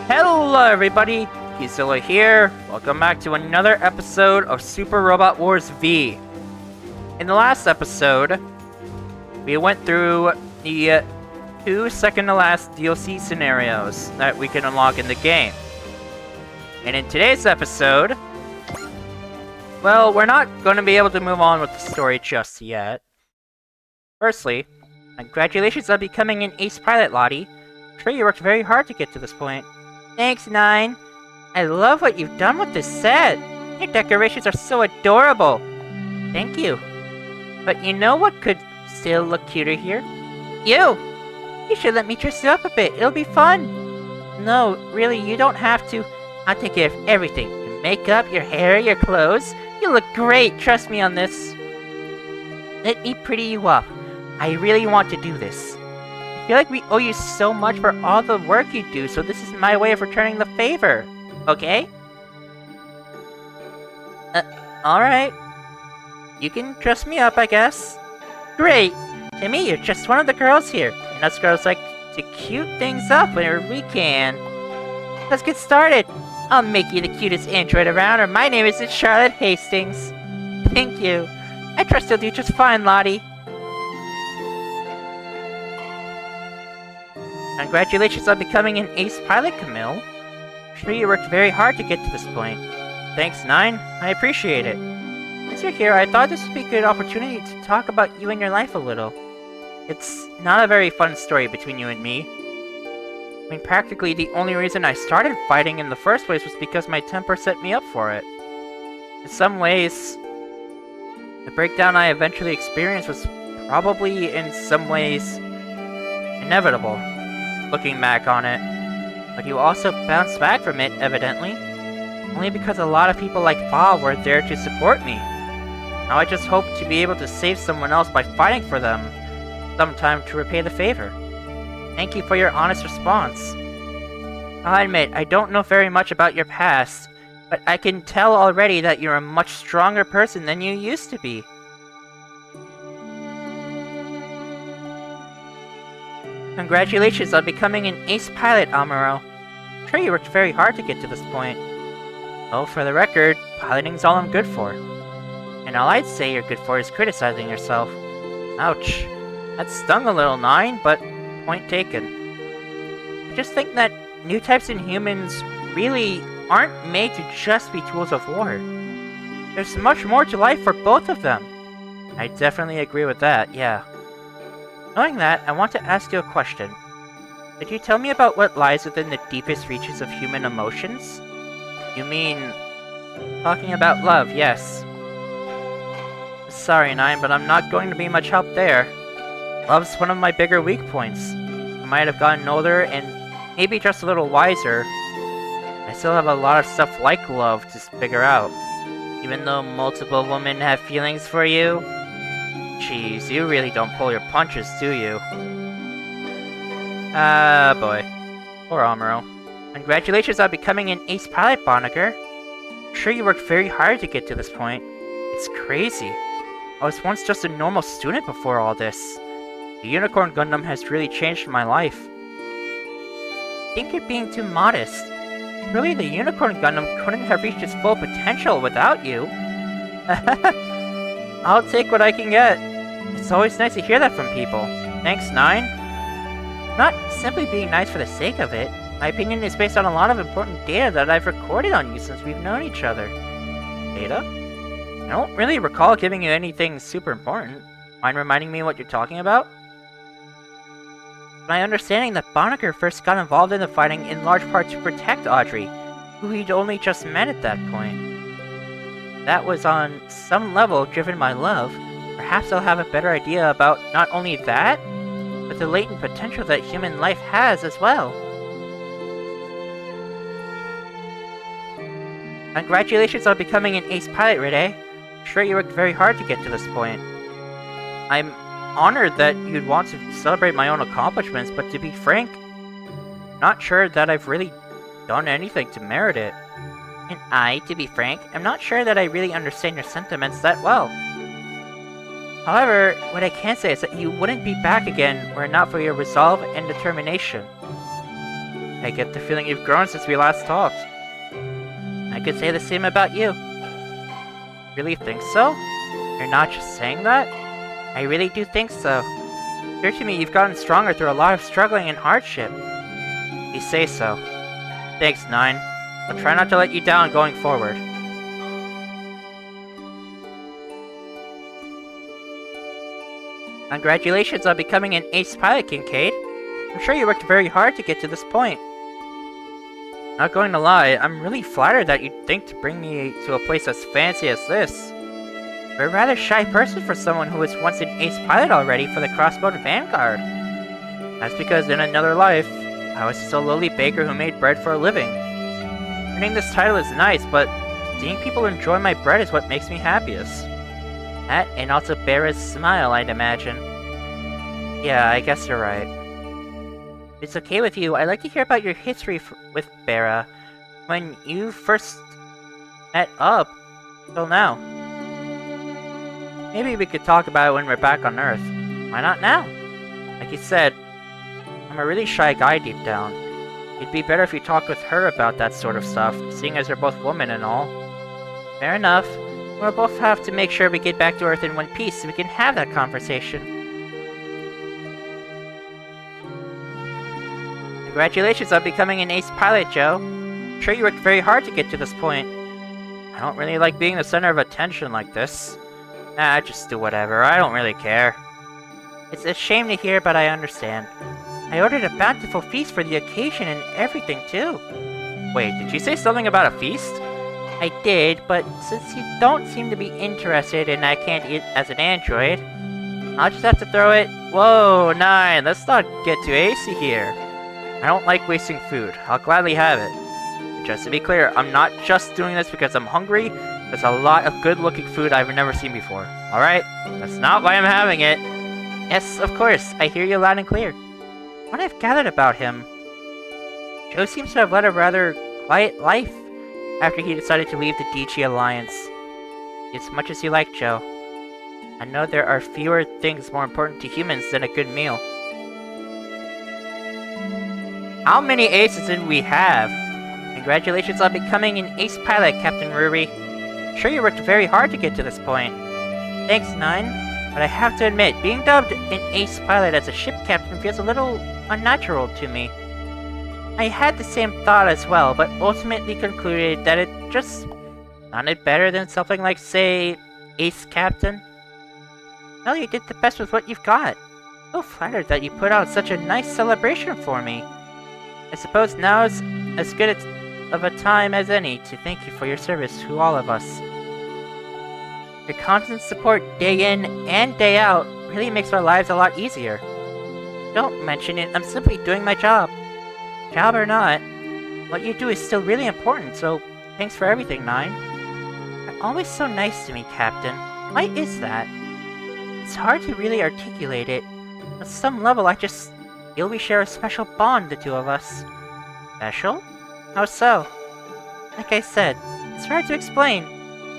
Hello everybody, Kizilla here. Welcome back to another episode of Super Robot Wars V. In the last episode, we went through the 2 second-to-last DLC scenarios that we can unlock in the game. And in today's episode, well, we're not going to be able to move on with the story just yet. Firstly, congratulations on becoming an ace pilot, Lottie. I'm sure you worked very hard to get to this point. Thanks, Nine. I love what you've done with this set. Your decorations are so adorable. Thank you. But you know what could still look cuter here? You! You should let me dress you up a bit. It'll be fun. No, really, you don't have to. I'll take care of everything. Your makeup, your hair, your clothes. You look great. Trust me on this. Let me pretty you up. I really want to do this. I feel like we owe you so much for all the work you do, so this is my way of returning the favor. Okay? Alright. You can dress me up, I guess. Great! Timmy, you're just one of the girls here. And us girls like to cute things up whenever we can. Let's get started. I'll make you the cutest android around, or my name isn't Charlotte Hastings. Thank you. I trust you'll do just fine, Lottie. Congratulations on becoming an ace pilot, Camille. I'm sure you worked very hard to get to this point. Thanks, Nine. I appreciate it. Since you're here, I thought this would be a good opportunity to talk about you and your life a little. It's not a very fun story between you and me. I mean, practically the only reason I started fighting in the first place was because my temper set me up for it. In some ways, the breakdown I eventually experienced was probably, in some ways, inevitable. Looking back on it. But you also bounced back from it, evidently. Only because a lot of people like Fa were there to support me. Now I just hope to be able to save someone else by fighting for them sometime to repay the favor. Thank you for your honest response. I'll admit, I don't know very much about your past, but I can tell already that you're a much stronger person than you used to be. Congratulations on becoming an ace pilot, Amuro. I'm sure you worked very hard to get to this point. Well, for the record, piloting's all I'm good for. And all I'd say you're good for is criticizing yourself. Ouch. That stung a little, Nine, but point taken. I just think that new types in humans really aren't made to just be tools of war. There's much more to life for both of them. I definitely agree with that, yeah. Knowing that, I want to ask you a question. Could you tell me about what lies within the deepest reaches of human emotions? You mean... talking about love, yes. Sorry, Nine, but I'm not going to be much help there. Love's one of my bigger weak points. I might have gotten older and maybe just a little wiser. I still have a lot of stuff like love to figure out. Even though multiple women have feelings for you. Jeez, you really don't pull your punches, do you? Ah, boy. Poor Amuro. Congratulations on becoming an ace pilot, Banneker. I'm sure you worked very hard to get to this point. It's crazy. I was once just a normal student before all this. The Unicorn Gundam has really changed my life. I think you're being too modest. Really, the Unicorn Gundam couldn't have reached its full potential without you. I'll take what I can get. It's always nice to hear that from people. Thanks, Nine. Not simply being nice for the sake of it. My opinion is based on a lot of important data that I've recorded on you since we've known each other. Data? I don't really recall giving you anything super important. Mind reminding me what you're talking about? My understanding that Banneker first got involved in the fighting in large part to protect Audrey, who he'd only just met at that point. That was on some level driven by love. Perhaps I'll have a better idea about not only that, but the latent potential that human life has as well. Congratulations on becoming an ace pilot, Ride. I'm sure you worked very hard to get to this point. I'm honored that you'd want to celebrate my own accomplishments, but to be frank, not sure that I've really done anything to merit it. And to be frank, I'm not sure that I really understand your sentiments that well. However, what I can say is that you wouldn't be back again were it not for your resolve and determination. I get the feeling you've grown since we last talked. I could say the same about you. Really think so? You're not just saying that? I really do think so. It appears to me you've gotten stronger through a lot of struggling and hardship. You say so. Thanks, Nine. I'll try not to let you down going forward. Congratulations on becoming an ace pilot, Kincaid. I'm sure you worked very hard to get to this point. Not going to lie, I'm really flattered that you'd think to bring me to a place as fancy as this. You're a rather shy person for someone who was once an ace pilot already for the Crossbone Vanguard. That's because in another life, I was just a lowly baker who made bread for a living. Earning this title is nice, but seeing people enjoy my bread is what makes me happiest. That, and also Bera's smile, I'd imagine. Yeah, I guess you're right. If it's okay with you, I'd like to hear about your history with Bera. When you first met up, till now. Maybe we could talk about it when we're back on Earth. Why not now? Like you said, I'm a really shy guy deep down. It'd be better if you talked with her about that sort of stuff, seeing as we're both women and all. Fair enough. We'll both have to make sure we get back to Earth in one piece so we can have that conversation. Congratulations on becoming an ace pilot, Joe. I'm sure you worked very hard to get to this point. I don't really like being the center of attention like this. Nah, just do whatever. I don't really care. It's a shame to hear, but I understand. I ordered a bountiful feast for the occasion and everything, too. Wait, did you say something about a feast? I did, but since you don't seem to be interested and I can't eat as an android, I'll just have to throw it. Whoa, Nine, let's not get too acy here. I don't like wasting food. I'll gladly have it. But just to be clear, I'm not just doing this because I'm hungry. There's a lot of good-looking food I've never seen before. Alright? That's not why I'm having it. Yes, of course. I hear you loud and clear. What I've gathered about him, Joe seems to have led a rather quiet life after he decided to leave the DG Alliance. As much as you like Joe, I know there are fewer things more important to humans than a good meal. How many aces did we have? Congratulations on becoming an ace pilot, Captain Ruri. I'm sure you worked very hard to get to this point. Thanks, Nine. But I have to admit, being dubbed an ace pilot as a ship captain feels a little unnatural to me. I had the same thought as well, but ultimately concluded that it just sounded better than something like, say, Ace Captain. Well, you did the best with what you've got. So flattered that you put on such a nice celebration for me. I suppose now is as good of a time as any to thank you for your service to all of us. Your constant support day in and day out really makes our lives a lot easier. Don't mention it, I'm simply doing my job. Job or not, what you do is still really important, so thanks for everything, Nine. You're always so nice to me, Captain. Why is that? It's hard to really articulate it. On some level, I just feel we share a special bond, the two of us. Special? How so? Like I said, it's hard to explain.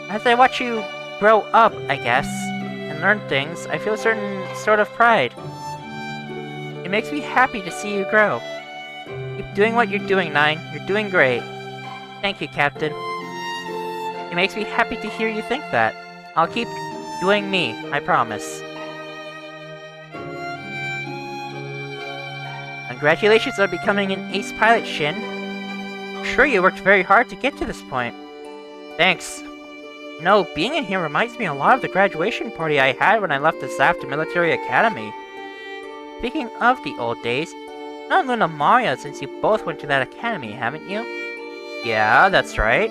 As I watch you grow up, I guess, and learn things, I feel a certain sort of pride. It makes me happy to see you grow. Keep doing what you're doing, Nine. You're doing great. Thank you, Captain. It makes me happy to hear you think that. I'll keep doing me, I promise. Congratulations on becoming an ace pilot, Shin. I'm sure you worked very hard to get to this point. Thanks. You know, being in here reminds me a lot of the graduation party I had when I left the Zaft Military Academy. Speaking of the old days, you've known Luna Maria since you both went to that academy, haven't you? Yeah, that's right.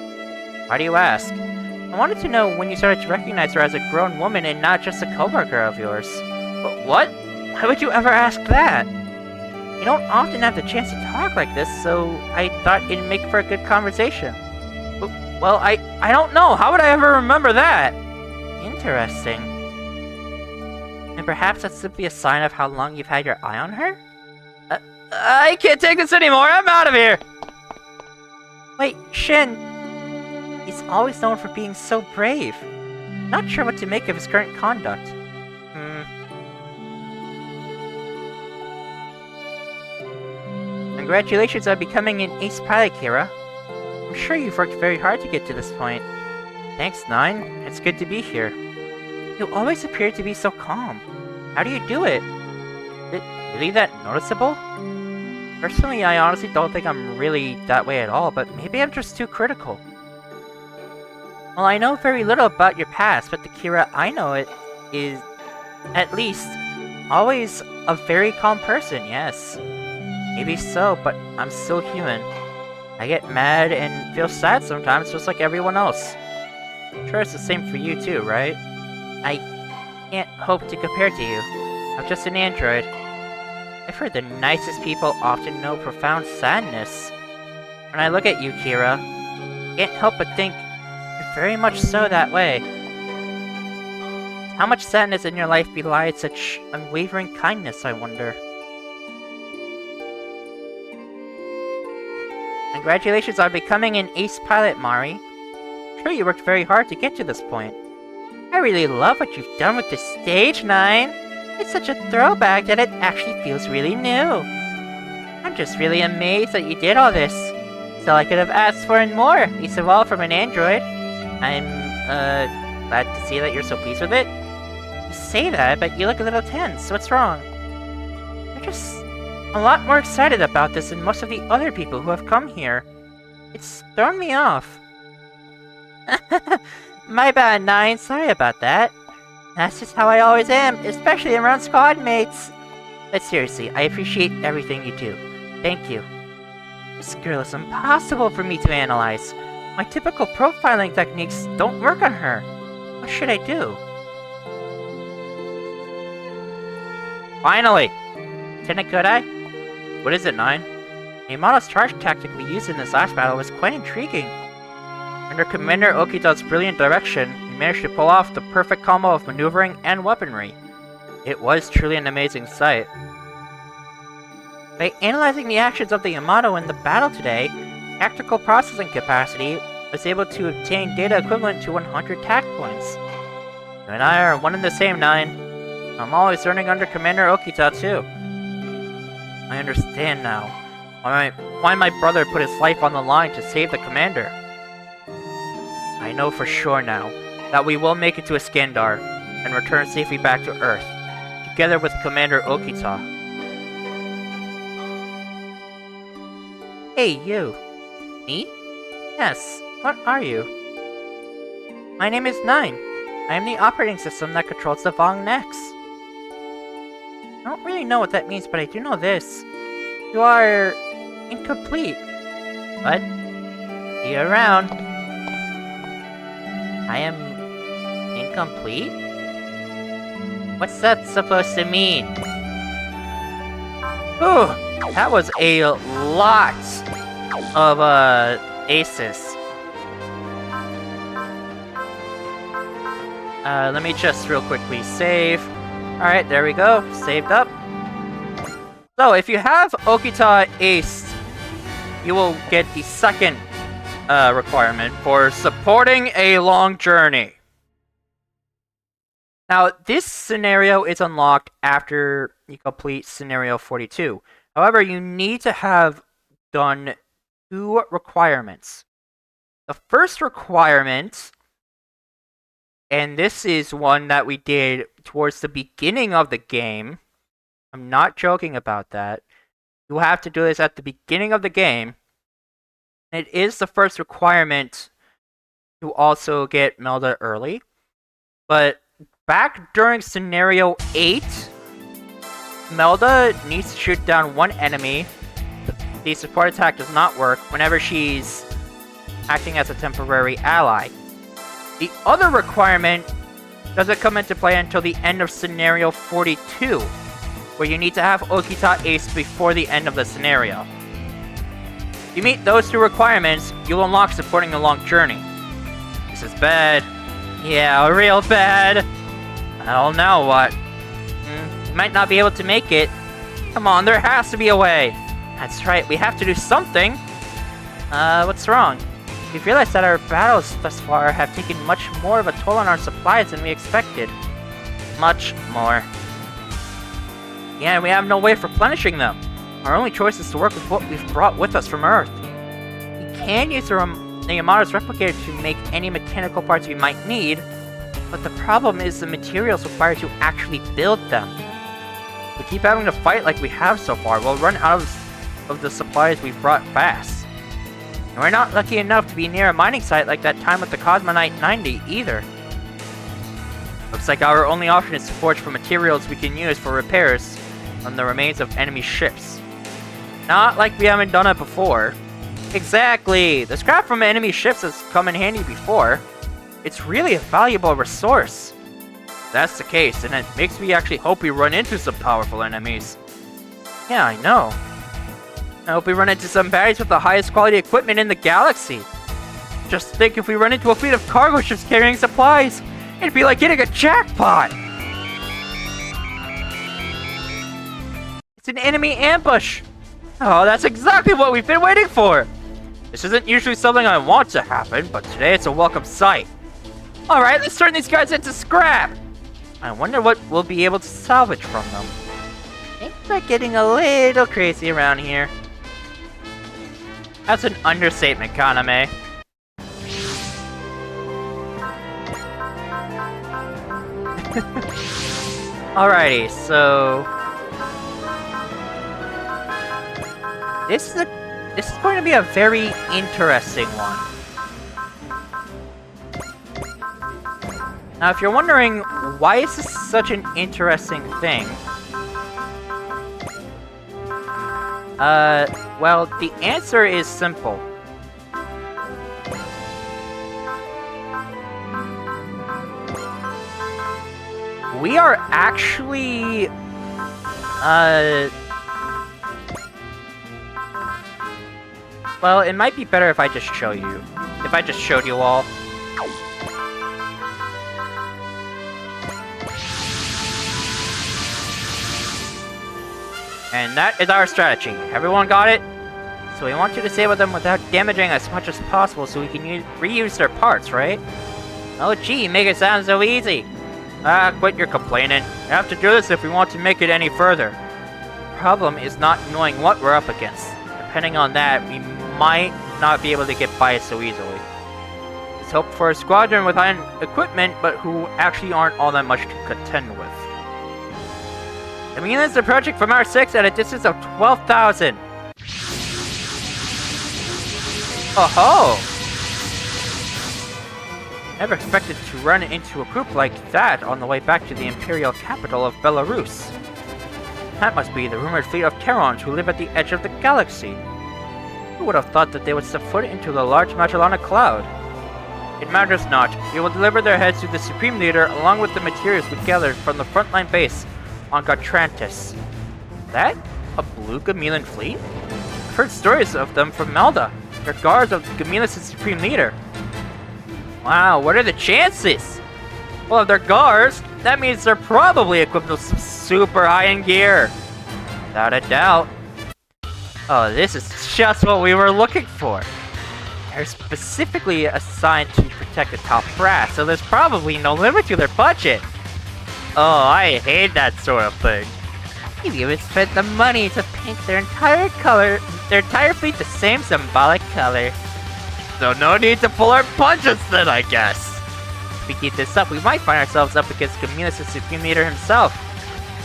Why do you ask? I wanted to know when you started to recognize her as a grown woman and not just a coworker of yours. But what? Why would you ever ask that? You don't often have the chance to talk like this, so I thought it'd make for a good conversation. Well, I don't know. How would I ever remember that? Interesting. And perhaps that's simply a sign of how long you've had your eye on her? I can't take this anymore. I'm out of here. Wait, Shin. He's always known for being so brave. Not sure what to make of his current conduct. Congratulations on becoming an ace pilot, Kira. I'm sure you've worked very hard to get to this point. Thanks, Nine. It's good to be here. You always appear to be so calm. How do you do it? Is it really that noticeable? Personally, I honestly don't think I'm really that way at all, but maybe I'm just too critical. Well, I know very little about your past, but the Kira I know it is, at least, always a very calm person, yes. Maybe so, but I'm still human. I get mad and feel sad sometimes, just like everyone else. I'm sure it's the same for you too, right? I can't hope to compare to you. I'm just an android. I've heard the nicest people often know profound sadness. When I look at you, Kira, I can't help but think you're very much so that way. How much sadness in your life belies such unwavering kindness, I wonder? Congratulations on becoming an ace pilot, Mari. I'm sure you worked very hard to get to this point. I really love what you've done with this stage, 9. It's such a throwback that it actually feels really new. I'm just really amazed that you did all this. So I could have asked for and more, least of all from an android. I'm, glad to see that you're so pleased with it. You say that, but you look a little tense. What's wrong? You're just a lot more excited about this than most of the other people who have come here. It's thrown me off. My bad, 9. Sorry about that. That's just how I always am, especially around squad mates. But seriously, I appreciate everything you do. Thank you. This girl is impossible for me to analyze. My typical profiling techniques don't work on her. What should I do? Finally! Lieutenant Kodai? What is it, 9? Yamato's charge tactic we used in this last battle was quite intriguing. Under Commander Okita's brilliant direction, he managed to pull off the perfect combo of maneuvering and weaponry. It was truly an amazing sight. By analyzing the actions of the Yamato in the battle today, tactical processing capacity was able to obtain data equivalent to 100 tact points. You and I are one and the same, 9. I'm always learning under Commander Okita, too. I understand now why my brother put his life on the line to save the commander. I know for sure now that we will make it to Iskandar and return safely back to Earth, together with Commander Okita. Hey, you. Me? Yes, what are you? My name is 9. I am the operating system that controls the Vong Nex. I don't really know what that means, but I do know this. You are incomplete. But see you around. I am incomplete? What's that supposed to mean? Ooh, that was a lot of aces. Let me just real quickly save. Alright, there we go. Saved up. So, if you have Okita aced, you will get the second requirement for supporting a long journey. Now, this scenario is unlocked after you complete scenario 42. However, you need to have done 2 requirements. The first requirement, and this is one that we did towards the beginning of the game. I'm not joking about that. You have to do this at the beginning of the game. It is the first requirement to also get Melda early. But back during scenario 8, Melda needs to shoot down one enemy. The support attack does not work whenever she's acting as a temporary ally. The other requirement doesn't come into play until the end of scenario 42, where you need to have Okita aced before the end of the scenario. If you meet those 2 requirements, you'll unlock supporting the long journey. This is bad. Yeah, real bad. Well, now what? You might not be able to make it. Come on, there has to be a way. That's right, we have to do something. What's wrong? We've realized that our battles thus far have taken much more of a toll on our supplies than we expected. Much more. Yeah, we have no way of replenishing them. Our only choice is to work with what we've brought with us from Earth. We can use the Yamato's replicator to make any mechanical parts we might need, but the problem is the materials required to actually build them. We keep having to fight like we have so far, we'll run out of the supplies we've brought fast. And we're not lucky enough to be near a mining site like that time with the Cosmonite 90 either. Looks like our only option is to forge for materials we can use for repairs on the remains of enemy ships. Not like we haven't done it before. Exactly! The scrap from enemy ships has come in handy before. It's really a valuable resource. That's the case, and it makes me actually hope we run into some powerful enemies. Yeah, I know. I hope we run into some baddies with the highest quality equipment in the galaxy. Just think if we run into a fleet of cargo ships carrying supplies, it'd be like hitting a jackpot! It's an enemy ambush! Oh, that's exactly what we've been waiting for! This isn't usually something I want to happen, but today it's a welcome sight. Alright, let's turn these guys into scrap! I wonder what we'll be able to salvage from them. Things are getting a little crazy around here. That's an understatement, Kaname. Alrighty, so... This is going to be a very interesting one. Now, if you're wondering, why is this such an interesting thing? Well, the answer is simple. We are actually, well, it might be better if I just show you. If I just showed you all. And that is our strategy. Everyone got it? So we want you to disable them without damaging as much as possible so we can reuse their parts, right? Oh gee, make it sound so easy. Quit your complaining. We have to do this if we want to make it any further. The problem is not knowing what we're up against. Depending on that, we might not be able to get by it so easily. Let's hope for a squadron with high equipment, but who actually aren't all that much to contend with. Gamillans is approaching from R6 at a distance of 12,000. Oh-ho! Never expected to run into a group like that on the way back to the imperial capital of Belarus. That must be the rumored fleet of Terrans who live at the edge of the galaxy. Who would have thought that they would step foot into the large Magellanic cloud? It matters not. We will deliver their heads to the Supreme Leader along with the materials we gathered from the frontline base on Gotrantis. That? A blue Gamillan fleet? I've heard stories of them from Melda. They're guards of Gamillans' Supreme Leader. Wow, what are the chances? Well, if they're guards, that means they're probably equipped with some super high-end gear. Without a doubt. Oh, this is just what we were looking for. They're specifically assigned to protect the top brass, so there's probably no limit to their budget. Oh, I hate that sort of thing. You've even spent the money to paint their entire fleet the same symbolic color. So no need to pull our punches then, I guess. If we keep this up, we might find ourselves up against Gamillans' Supreme Leader himself.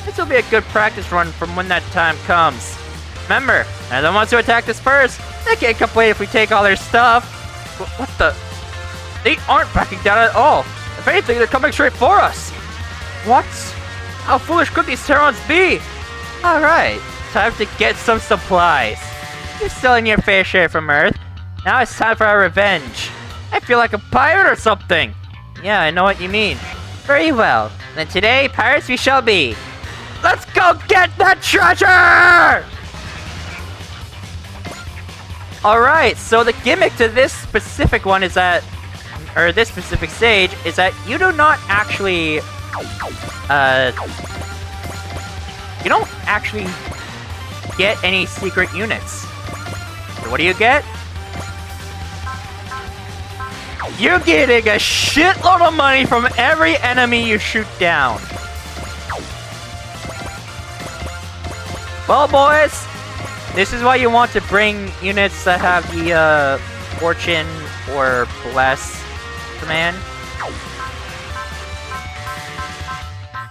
This will be a good practice run from when that time comes. Remember, they're the ones who attacked us first. They can't complain if we take all their stuff. What the? They aren't backing down at all. If anything, they're coming straight for us. What? How foolish could these Terrans be? Alright, time to get some supplies. You're still in your fair share from Earth. Now it's time for our revenge. I feel like a pirate or something. Yeah, I know what you mean. Very well. Then today, pirates we shall be. Let's go get that treasure! Alright, so the gimmick to this specific one is that, or this specific stage, is that you do not actually, you don't actually get any secret units. So what do you get? You're getting a shitload of money from every enemy you shoot down. Well, boys, This is why you want to bring units that have the Fortune or Bless command.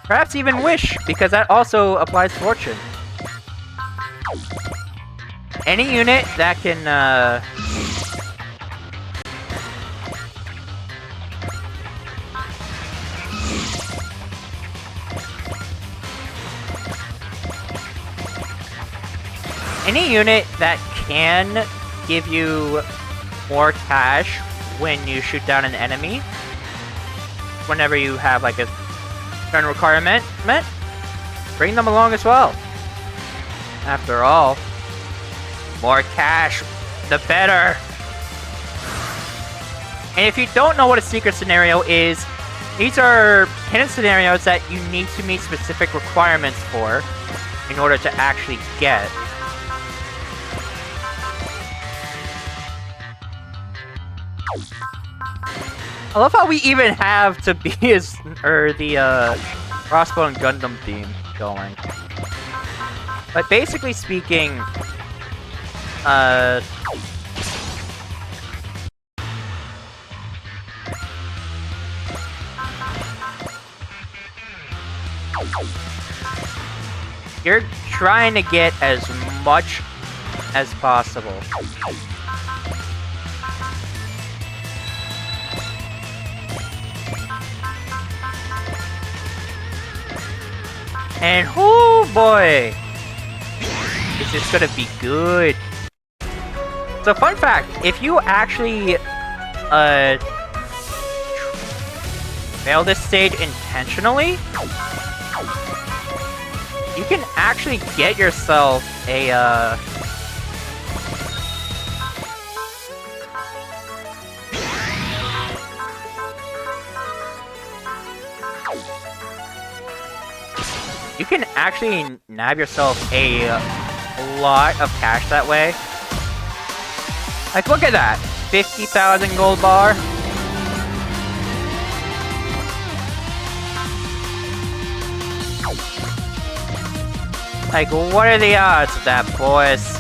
Perhaps even Wish, because that also applies Fortune. Any unit that can any unit that can give you more cash when you shoot down an enemy, whenever you have like a turn requirement, bring them along as well. After all, more cash, the better. And if you don't know what a secret scenario is, these are hidden scenarios that you need to meet specific requirements for in order to actually get. I love how we even have to be the Crossbow and Gundam theme going. But basically speaking, you're trying to get as much as possible. And oh boy, is this gonna be good. So fun fact, if you actually fail this stage intentionally, you can actually get yourself a you can actually nab yourself a lot of cash that way. Like, look at that! 50,000 gold bar. Like, what are the odds of that, boys?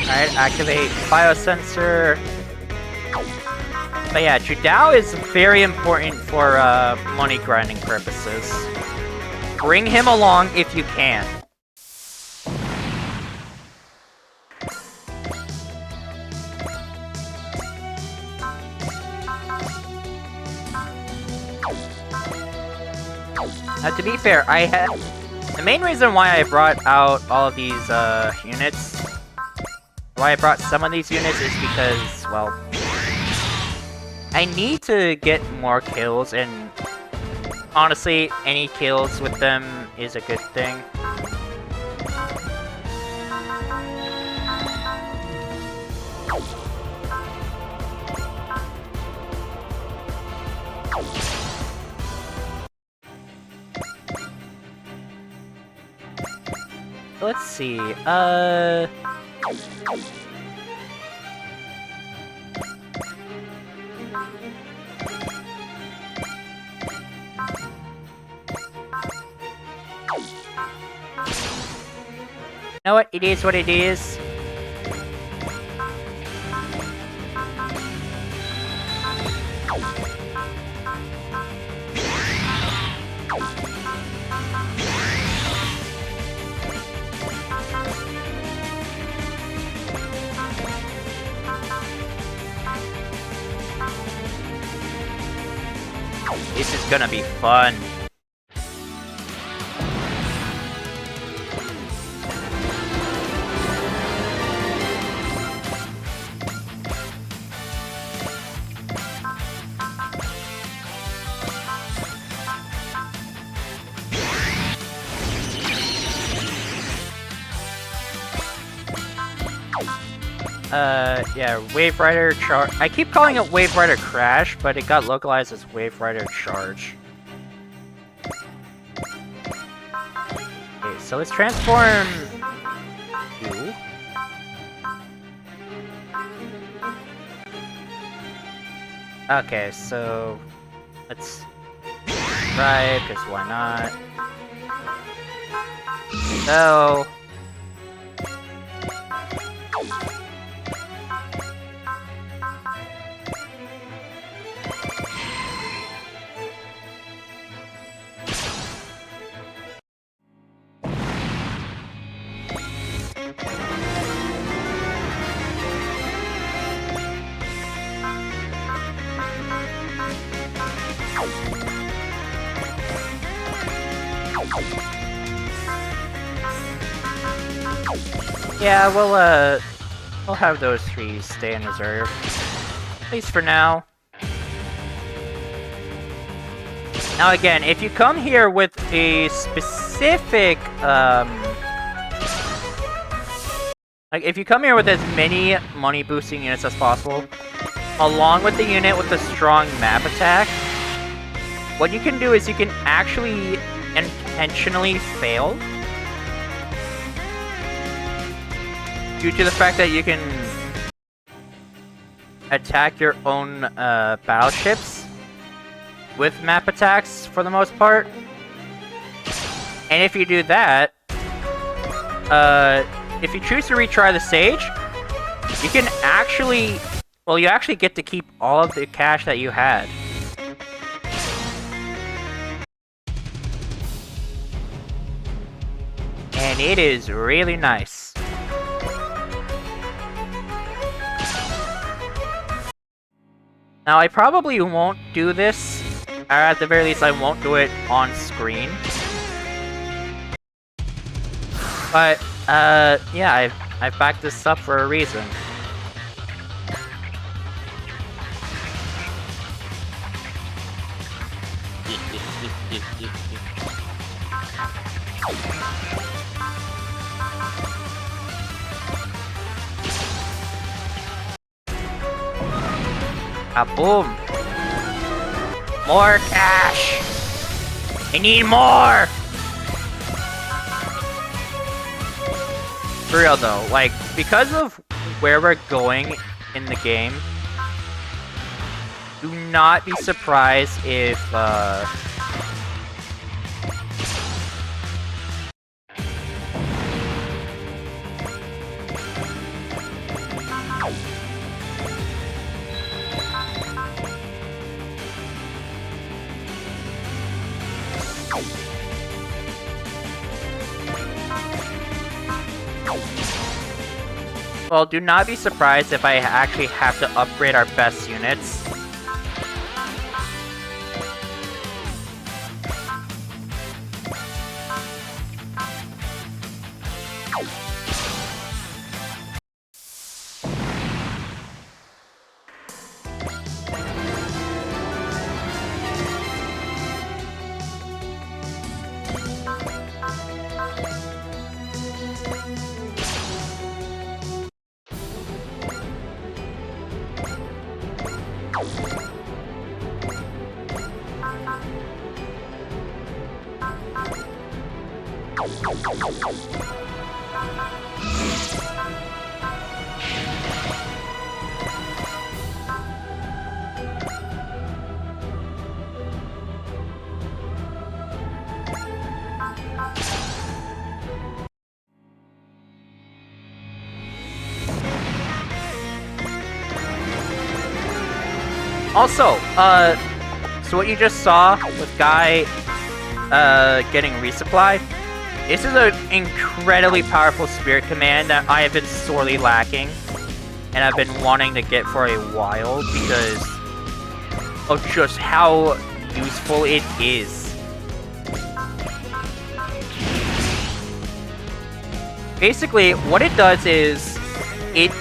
Alright, activate biosensor. But yeah, Judao is very important for money grinding purposes. Bring him along if you can. Now, to be fair, the main reason why I brought out all of these units, why I brought some of these units, is because, well, I need to get more kills, and honestly, any kills with them is a good thing. Let's see, you know what? It is what it is. This is gonna be fun. yeah, Wave Rider Charge. I keep calling it Wave Rider Crash, but it got localized as Wave Rider Charge. Okay, so let's transform you. Okay, so let's try it, because why not? So yeah, we'll have those three stay in reserve. At least for now. Now again, if you come here with a specific, like if you come here with as many money boosting units as possible, along with the unit with a strong map attack, what you can do is you can actually intentionally fail due to the fact that you can attack your own battleships with map attacks for the most part. And if you do that, if you choose to retry the stage, you can actually, well, you actually get to keep all of the cash that you had. And it is really nice. Now, I probably won't do this, or at the very least, I won't do it on screen. But, yeah, I've backed this up for a reason. Boom! More cash! I need more! For real though, like, because of where we're going in the game, do not be surprised if, well, do not be surprised if I actually have to upgrade our best units. Also, so what you just saw with Guy, getting resupplied, this is an incredibly powerful spirit command that I have been sorely lacking, and I've been wanting to get for a while because of just how useful it is. Basically, what it does is, it,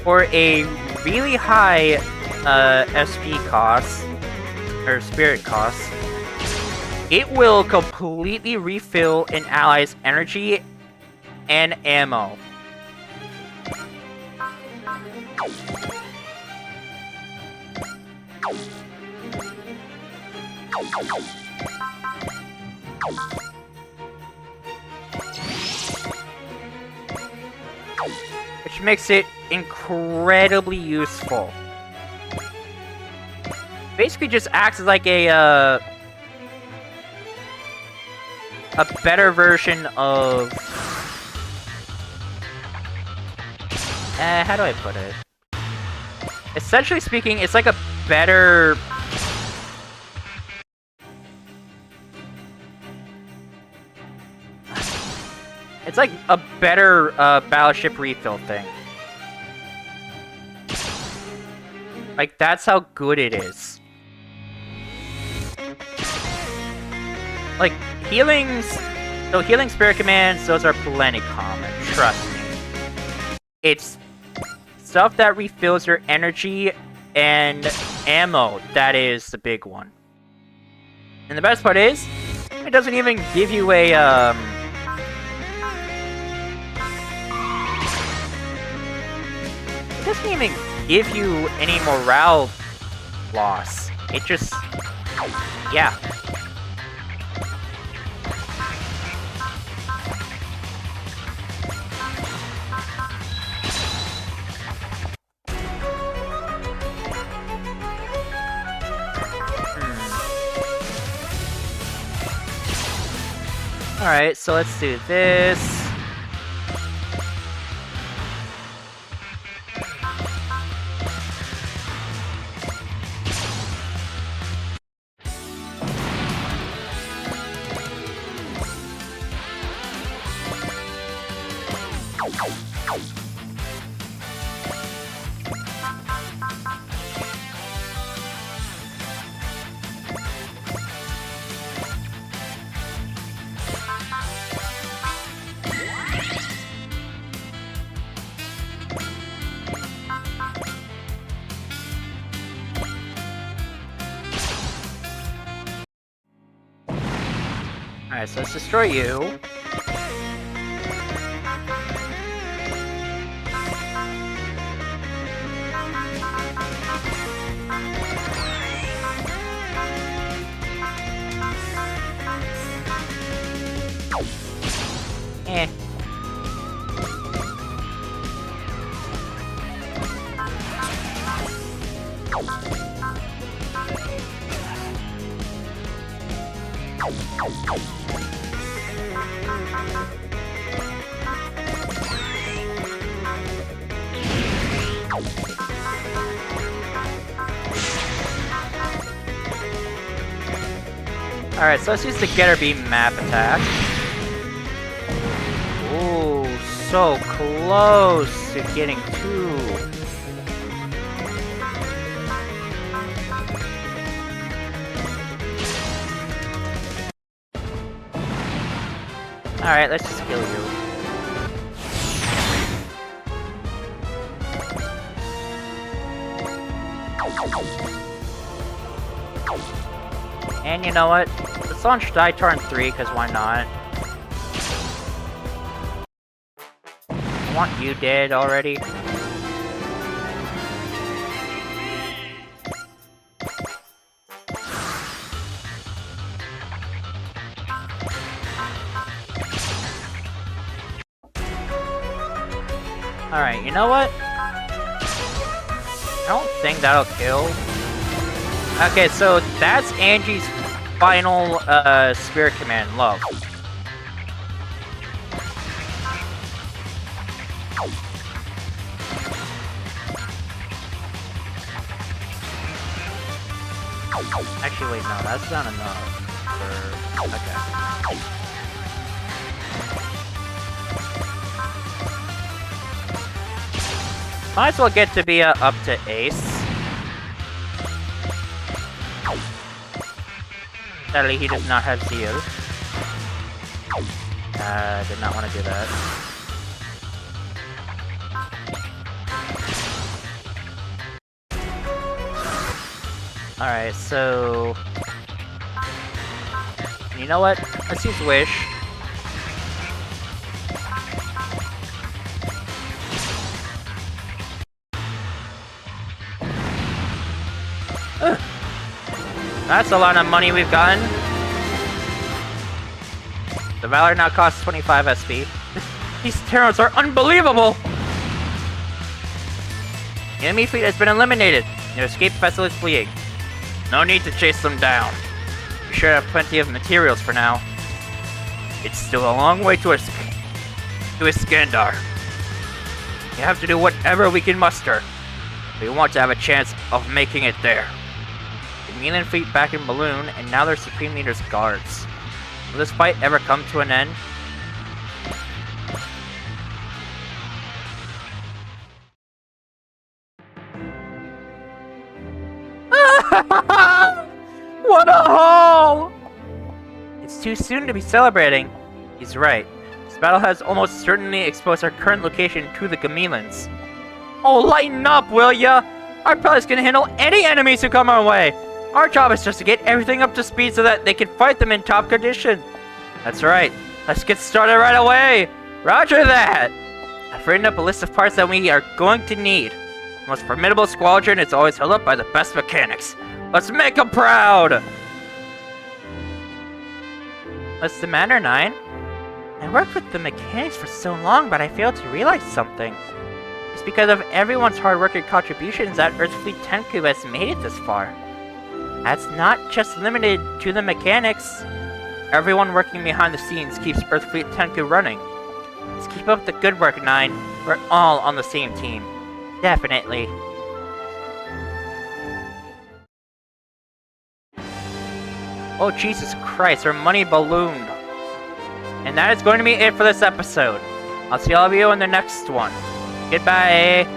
for a really high SP cost, or spirit cost, it will completely refill an ally's energy and ammo. Which makes it incredibly useful. Basically just acts as like a better version of... how do I put it? Essentially speaking, it's like a better... It's like a better battleship refill thing. Like, that's how good it is. Like, healings... So healing spirit commands, those are plenty common, trust me. It's stuff that refills your energy and ammo that is the big one. And the best part is, it doesn't even give you a, It doesn't even give you any morale loss. It just... Yeah. Alright, so let's do this. Alright, so let's destroy you. Eh. Alright, so let's use the Getter Beam map attack. Ooh, so close to getting two. Alright, let's just kill you. And you know what? Let's launch Daitarn 3, because why not? I want you dead already. Alright, you know what? I don't think that'll kill. Okay, so that's Angie's final spirit command, love. Actually, wait, no, that's not enough for... Okay. Might as well get to be up to ace. Sadly, he does not have zeal. Did not want to do that. Alright, so... You know what? Let's use Wish. That's a lot of money we've gotten. The Valor now costs 25 SP. These Terrans are unbelievable! The enemy fleet has been eliminated. Their escape vessel is fleeing. No need to chase them down. We sure have plenty of materials for now. It's still a long way to Iskandar. We have to do whatever we can muster. We want to have a chance of making it there. The Gamillan fleet back in Balloon, and now their Supreme Leader's guards. Will this fight ever come to an end? What a haul! It's too soon to be celebrating. He's right. This battle has almost certainly exposed our current location to the Gamillans. Oh, lighten up, will ya? Our pilot's can handle any enemies who come our way. Our job is just to get everything up to speed so that they can fight them in top condition. That's right. Let's get started right away. Roger that. I've written up a list of parts that we are going to need. The most formidable squadron is always held up by the best mechanics. Let's make them proud. What's the matter, 9? I worked with the mechanics for so long, but I failed to realize something. It's because of everyone's hard work and contributions that Earthfleet Tenku has made it this far. That's not just limited to the mechanics. Everyone working behind the scenes keeps Earthfleet Tenku running. Let's keep up the good work, 9. We're all on the same team. Definitely. Oh, Jesus Christ, our money ballooned. And that is going to be it for this episode. I'll see all of you in the next one. Goodbye.